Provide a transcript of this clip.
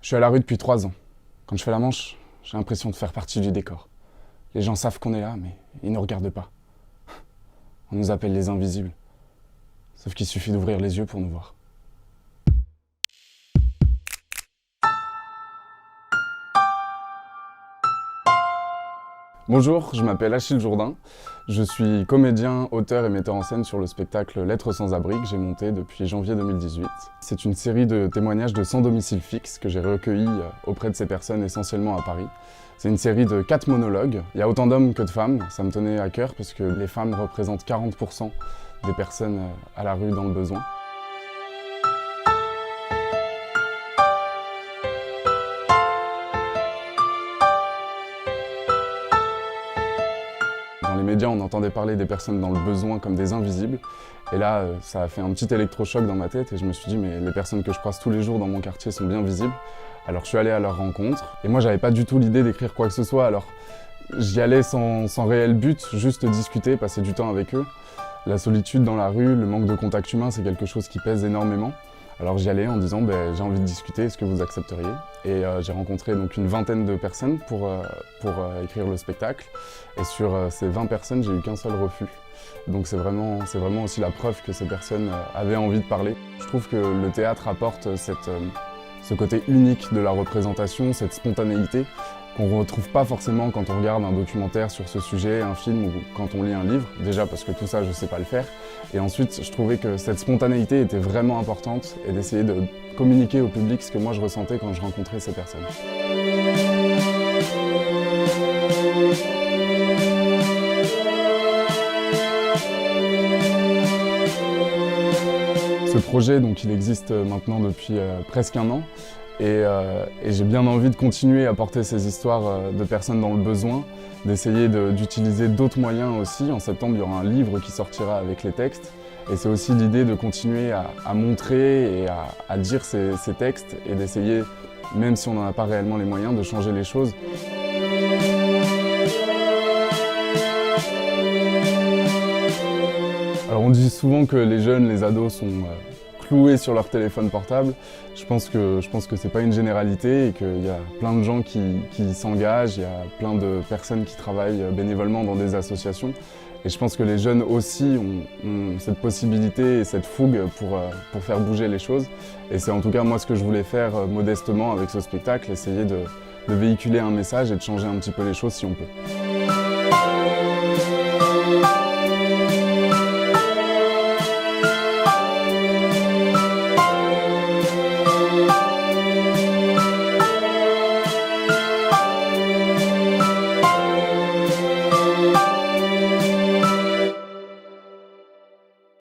Je suis à la rue depuis 3 ans. Quand je fais la manche, j'ai l'impression de faire partie du décor. Les gens savent qu'on est là, mais ils ne nous regardent pas. On nous appelle les invisibles. Sauf qu'il suffit d'ouvrir les yeux pour nous voir. Bonjour, je m'appelle Achille Jourdain. Je suis comédien, auteur et metteur en scène sur le spectacle Lettres sans abri que j'ai monté depuis janvier 2018. C'est une série de témoignages de sans domicile fixe que j'ai recueillis auprès de ces personnes essentiellement à Paris. C'est une série de 4 monologues. Il y a autant d'hommes que de femmes. Ça me tenait à cœur parce que les femmes représentent 40% des personnes à la rue dans le besoin. Dans les médias, on entendait parler des personnes dans le besoin comme des invisibles. Et là, ça a fait un petit électrochoc dans ma tête et je me suis dit, mais les personnes que je croise tous les jours dans mon quartier sont bien visibles. Alors je suis allé à leur rencontre. Et moi, j'avais pas du tout l'idée d'écrire quoi que ce soit. Alors j'y allais sans réel but, juste discuter, passer du temps avec eux. La solitude dans la rue, le manque de contact humain, c'est quelque chose qui pèse énormément. Alors j'y allais en disant j'ai envie de discuter, est-ce que vous accepteriez? Et j'ai rencontré donc une vingtaine de personnes pour écrire le spectacle. Et sur ces 20 personnes, j'ai eu qu'un seul refus. Donc c'est vraiment aussi la preuve que ces personnes avaient envie de parler. Je trouve que le théâtre apporte ce côté unique de la représentation, cette spontanéité qu'on ne retrouve pas forcément quand on regarde un documentaire sur ce sujet, un film ou quand on lit un livre. Déjà parce que tout ça, je ne sais pas le faire. Et ensuite, je trouvais que cette spontanéité était vraiment importante et d'essayer de communiquer au public ce que moi je ressentais quand je rencontrais ces personnes. Ce projet, donc, il existe maintenant depuis presque 1 an. Et j'ai bien envie de continuer à porter ces histoires de personnes dans le besoin, d'essayer d'utiliser d'autres moyens aussi. En septembre, il y aura un livre qui sortira avec les textes. Et c'est aussi l'idée de continuer à montrer et à dire ces textes et d'essayer, même si on n'en a pas réellement les moyens, de changer les choses. Alors on dit souvent que les jeunes, les ados sont cloués sur leur téléphone portable. Je pense que c'est pas une généralité et qu'il y a plein de gens qui s'engagent, il y a plein de personnes qui travaillent bénévolement dans des associations. Et je pense que les jeunes aussi ont cette possibilité et cette fougue pour faire bouger les choses. Et c'est en tout cas moi ce que je voulais faire modestement avec ce spectacle, essayer de véhiculer un message et de changer un petit peu les choses si on peut.